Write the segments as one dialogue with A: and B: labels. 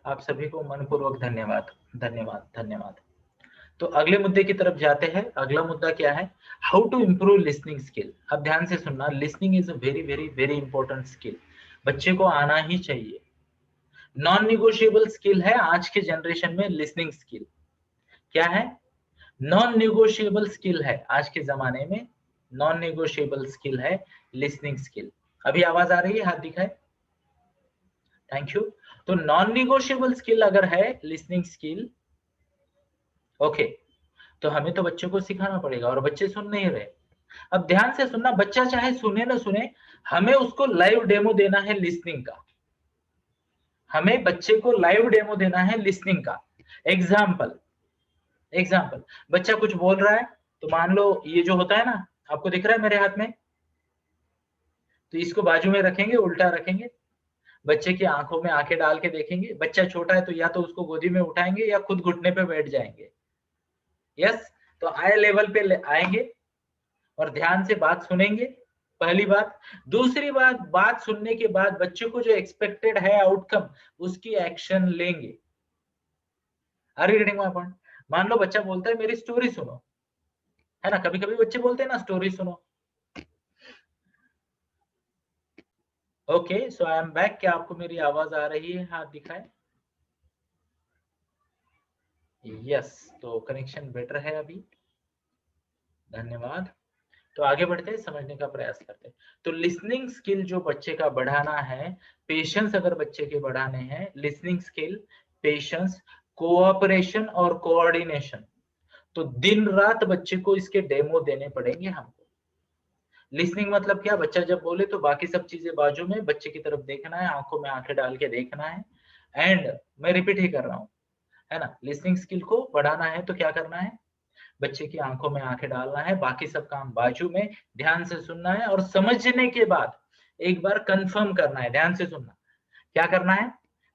A: आप सभी को मनपूर्वक धन्यवाद, धन्यवाद, धन्यवाद। तो अगले मुद्दे की तरफ जाते हैं। अगला मुद्दा क्या है? How to improve listening skill. अब ध्यान से सुनना, listening is a very very very important skill, बच्चे को आना ही चाहिए। नॉन निगोशिएबल स्किल है आज के जनरेशन में लिसनिंग स्किल। क्या है? नॉन निगोशिएबल स्किल है आज के जमाने में, नॉन निगोशिएबल स्किल है लिसनिंग स्किल। अभी आवाज आ रही है? हाथ दिखाए। Thank you. तो नॉन निगोशिएबल स्किल अगर है लिसनिंग स्किल, ओके, तो हमें तो बच्चों को सिखाना पड़ेगा और बच्चे सुन नहीं रहे। अब ध्यान से सुनना, बच्चा चाहे सुने ना सुने, हमें उसको लाइव डेमो देना है लिसनिंग का। हमें बच्चे को लाइव डेमो देना है लिसनिंग का। एग्जाम्पल, एग्जाम्पल, बच्चा कुछ बोल रहा है, तो मान लो ये जो होता है ना, आपको दिख रहा है मेरे हाथ में, तो इसको बाजू में रखेंगे, उल्टा रखेंगे, बच्चे की आंखों में आंखें डाल के देखेंगे। बच्चा छोटा है तो या तो उसको गोदी में उठाएंगे या खुद घुटने पे बैठ जाएंगे। यस, तो आई लेवल पे आएंगे और ध्यान से बात सुनेंगे, पहली बात। दूसरी बात, बात सुनने के बाद बच्चे को जो एक्सपेक्टेड है आउटकम, उसकी एक्शन लेंगे। Are you getting my point? मान लो बच्चा बोलता है मेरी स्टोरी सुनो, है ना, कभी कभी बच्चे बोलते हैं ना स्टोरी सुनो। Okay, so I am back. क्या आपको मेरी आवाज आ रही है? हाथ दिखाए। यस, तो कनेक्शन बेटर है अभी, धन्यवाद। तो आगे बढ़ते हैं, समझने का प्रयास करते हैं। तो लिसनिंग स्किल जो बच्चे का बढ़ाना है, पेशेंस अगर बच्चे के बढ़ाने हैं, लिसनिंग स्किल, पेशेंस, कोऑपरेशन और कोऑर्डिनेशन, तो दिन रात बच्चे को इसके डेमो देने पड़ेंगे हमको। लिसनिंग मतलब क्या? बच्चा जब बोले तो बाकी सब चीजें बाजू में, बच्चे की तरफ देखना है, आंखों में आंखें डाल के देखना है। एंड मैं रिपीट ही कर रहा हूं, है ना, लिसनिंग स्किल को बढ़ाना है तो क्या करना है? बच्चे की आंखों में आंखें डालना है, बाकी सब काम बाजू में, ध्यान से सुनना है और समझने के बाद एक बार कंफर्म करना है। ध्यान से सुनना, क्या करना है?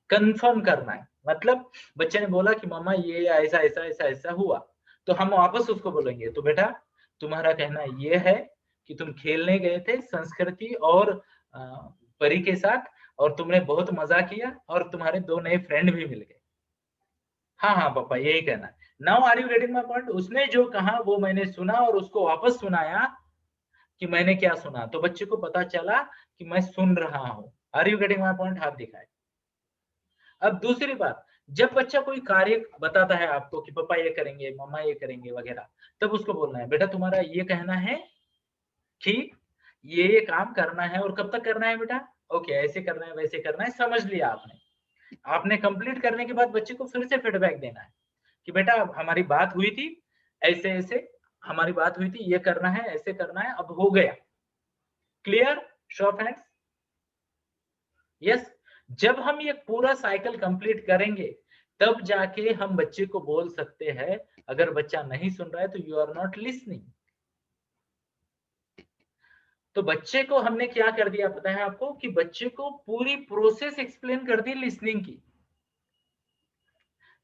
A: कंफर्म करना है। मतलब बच्चे ने बोला कि मम्मा ये ऐसा ऐसा ऐसा ऐसा हुआ, तो हम वापस उसको बोलेंगे तो बेटा तुम्हारा कहना ये है कि तुम खेलने गए थे संस्कृति और परी के साथ, और तुमने बहुत मजा किया और तुम्हारे दो नए फ्रेंड भी मिल गए। हाँ हाँ पापा, यही कहना है। Now are you getting my point? उसने जो कहा वो मैंने सुना और उसको वापस सुनाया कि मैंने क्या सुना, तो बच्चे को पता चला कि मैं सुन रहा हूँ। Are you getting my point? हाथ दिखाए। अब दूसरी बात, जब बच्चा कोई कार्य बताता है आपको कि पापा ये करेंगे, मम्मा ये करेंगे वगैरह, तब उसको बोलना है बेटा तुम्हारा ये कहना है कि ये काम करना है, और कब तक करना है बेटा? ओके, ऐसे करना है, वैसे करना है, समझ लिया आपने। आपने कंप्लीट करने के बाद बच्चे को फिर से फीडबैक देना है कि बेटा हमारी बात हुई थी, ऐसे ऐसे हमारी बात हुई थी, ये करना है, ऐसे करना है, अब हो गया। Clear? Show off hands. Yes. जब हम ये पूरा साइकिल कंप्लीट करेंगे, तब जाके हम बच्चे को बोल सकते हैं। अगर बच्चा नहीं सुन रहा है तो यू आर नॉट लिसनिंग। तो बच्चे को हमने क्या कर दिया पता है आपको? कि बच्चे को पूरी प्रोसेस एक्सप्लेन कर दी लिसनिंग की।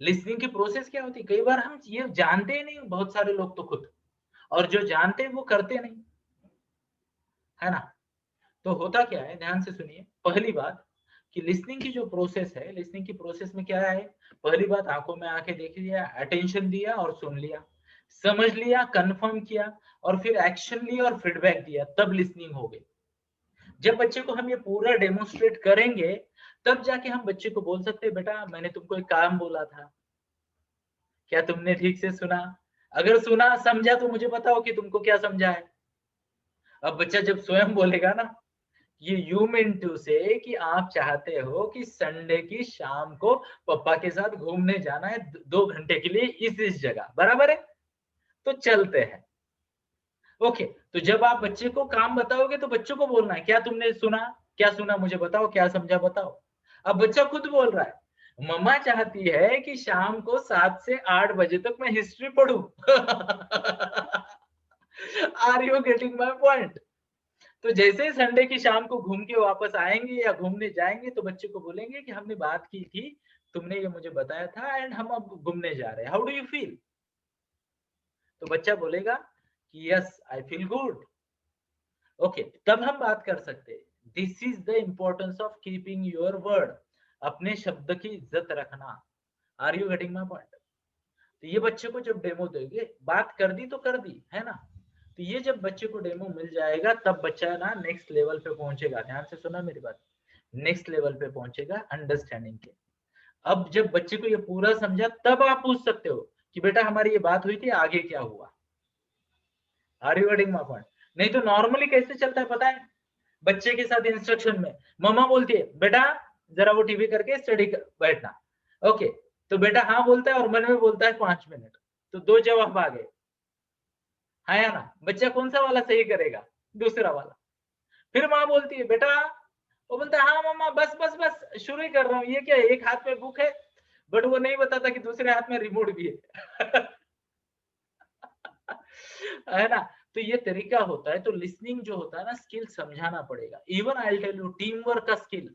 A: लिसनिंग की प्रोसेस क्या होती है? कई बार हम ये जानते ही नहीं, बहुत सारे लोग तो खुद, और जो जानते हैं वो करते नहीं, है ना। तो होता क्या है, ध्यान से सुनिए। पहली बात कि लिसनिंग की जो प्रोसेस है, लिसनिंग की प्रोसेस में क्या है? पहली बात, आंखों में आंखें देख लिया, अटेंशन दिया और सुन लिया, समझ लिया, कंफर्म किया, और फिर एक्शन लिया और फीडबैक दिया, तब लिसनिंग हो गई। जब बच्चे को हम ये पूरा डेमोन्स्ट्रेट करेंगे, तब जाके हम बच्चे को बोल सकते हैं बेटा मैंने तुमको एक काम बोला था, क्या तुमने ठीक से सुना? अगर सुना समझा तो मुझे बताओ कि तुमको क्या समझा है। अब बच्चा जब स्वयं बोलेगा ना, ये यू मीन टू से कि आप चाहते हो कि संडे की शाम को पापा के साथ घूमने जाना है 2 घंटे के लिए इस जगह, बराबर है? तो चलते हैं। ओके, तो जब आप बच्चे को काम बताओगे तो बच्चों को बोलना है क्या तुमने सुना, क्या सुना मुझे बताओ, क्या समझा बताओ। अब बच्चा खुद बोल रहा है मम्मा चाहती है कि शाम को 7 से 8 बजे तक मैं हिस्ट्री पढूं। Are you getting my point? तो जैसे ही संडे की शाम को घूम के वापस आएंगे या घूमने जाएंगे, तो बच्चे को बोलेंगे कि हमने बात की थी, तुमने ये मुझे बताया था, एंड हम अब घूमने जा रहे हैं, हाउ डू यू फील? तो बच्चा बोलेगा कि yes I feel good. Okay, तब हम बात कर सकते हैं। This is the importance of keeping your word. अपने शब्द की इज्जत रखना। Are you getting my point? तो ये बच्चे को जब डेमो दोगे, बात कर दी तो कर दी है ना, तो ये जब बच्चे को डेमो मिल जाएगा तब बच्चा ना नेक्स्ट लेवल पे पहुंचेगा। ध्यान से सुना मेरी बात, नेक्स्ट लेवल पे पहुंचेगा अंडरस्टैंडिंग के। अब जब बच्चे को ये पूरा समझा तब आप पूछ सकते हो कि बेटा हमारी ये बात हुई थी, आगे क्या हुआ। Are you getting my point? नहीं तो नॉर्मली कैसे चलता है पता है, बच्चे के साथ इंस्ट्रक्शन में मम्मा बोलती है बेटा जरा वो टीवी करके स्टडी बैठना, ओके, तो बेटा हाँ बोलता है और मन में बोलता है 5 मिनट, तो 2 जवाब आ गए, हाँ या ना? बच्चा कौन सा वाला सही करेगा? दूसरा वाला। फिर माँ बोलती है बेटा, वो बोलता है हाँ मम्मा बस बस बस शुरू ही कर रहा हूँ, ये क्या है? एक हाथ में बुक है, बट वो नहीं बताता कि दूसरे हाथ में रिमोट भी है। है ना? तो ये तरीका होता है। तो लिसनिंग जो होता है ना, स्किल समझाना पड़ेगा। Even I will tell you team work का स्किल,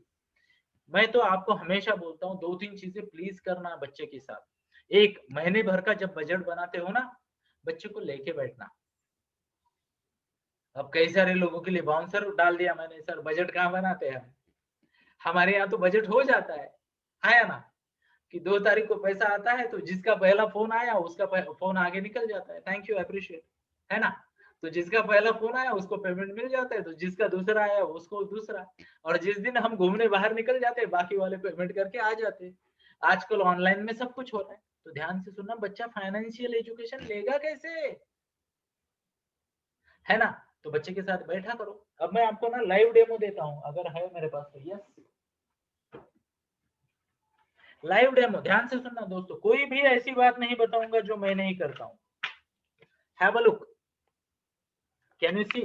A: मैं तो आपको हमेशा बोलता हूँ 2-3 चीजें प्लीज करना बच्चे के साथ। एक, महीने भर का जब बजट बनाते हो ना, बच्चे को लेके बैठना। अब कई सारे लोगों के लिए बाउंसर डाल दिया मैंने, सर बजट कहाँ बनाते हैं, हमारे यहाँ तो बजट हो जाता है ना, कि 2 तारीख को पैसा आता है तो जिसका पहला फोन आया उसका फोन आगे निकल जाता है, थैंक यू अप्रिशिएट, है ना? तो जिसका पहला फोन आया उसको पेमेंट मिल जाता है, तो जिसका दूसरा आया उसको दूसरा, और जिस दिन हम घूमने बाहर निकल जाते हैं बाकी वाले पेमेंट करके आ जाते हैं। आजकल ऑनलाइन में सब कुछ हो रहा है। तो ध्यान से सुनना, बच्चा फाइनेंशियल एजुकेशन लेगा कैसे, है ना? तो बच्चे के साथ बैठा करो। अब मैं आपको ना लाइव डेमो देता हूँ, अगर है मेरे पास तो। यस, लाइव डेमो ध्यान से सुनना दोस्तों, कोई भी ऐसी बात नहीं बताऊंगा जो मैं नहीं करता हूँ। Have a look, can you see?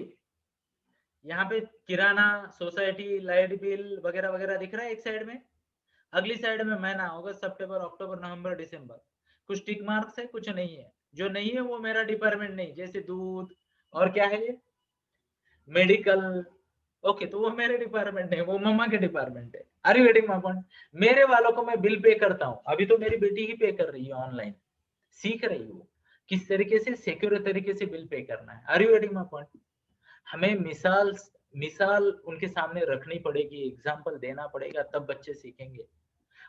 A: यहाँ पे किराना, सोसाइटी, लाइट बिल वगैरह वगैरह दिख रहा है एक साइड में, अगली साइड में महीना, अगस्त सितंबर अक्टूबर नवंबर दिसंबर, कुछ टिक मार्क्स है कुछ नहीं है। जो नहीं है वो मेरा डिपार्टमेंट नहीं, जैसे दूध और क्या है ये, मेडिकल, ओके, तो वो मेरे डिपार्टमेंट है, वो मम्मा के डिपार्टमेंट है। Are you getting my point? मेरे वालों को मैं बिल पे करता हूँ, अभी तो मेरी बेटी ही पे कर रही है ऑनलाइन, सीख रही है किस तरीके से सिक्योर तरीके से बिल पे करना है। Are you getting my point? हमें मिसाल मिसाल उनके सामने रखनी पड़ेगी, एग्जाम्पल देना पड़ेगा, तब बच्चे सीखेंगे।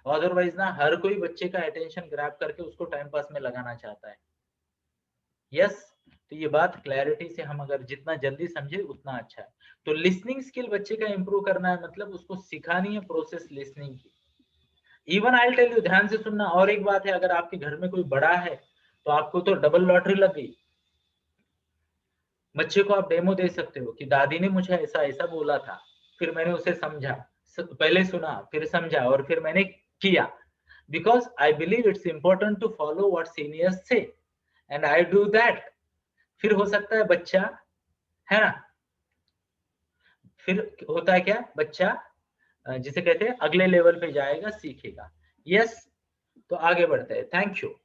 A: अदरवाइज ना हर कोई बच्चे का अटेंशन ग्रैब करके उसको टाइम पास में लगाना चाहता है। यस, तो ये बात क्लैरिटी से हम अगर जितना जल्दी समझे उतना अच्छा है। तो लिसनिंग स्किल बच्चे का इंप्रूव करना है, मतलब उसको सिखानी है प्रोसेस लिसनिंग की। इवन आई टेल यू, ध्यान से सुनना, और एक बात है, अगर आपके घर में कोई बड़ा है तो आपको तो डबल लॉटरी लग गई। बच्चे को आप डेमो दे सकते हो कि दादी ने मुझे ऐसा ऐसा बोला था, फिर मैंने उसे समझा, पहले सुना फिर समझा और फिर मैंने किया, because I believe it's important to follow what seniors से एंड आई डू दैट। फिर हो सकता है बच्चा, है ना, फिर होता है क्या, बच्चा जिसे कहते हैं अगले लेवल पे जाएगा, सीखेगा। यस, तो आगे बढ़ते हैं। Thank you.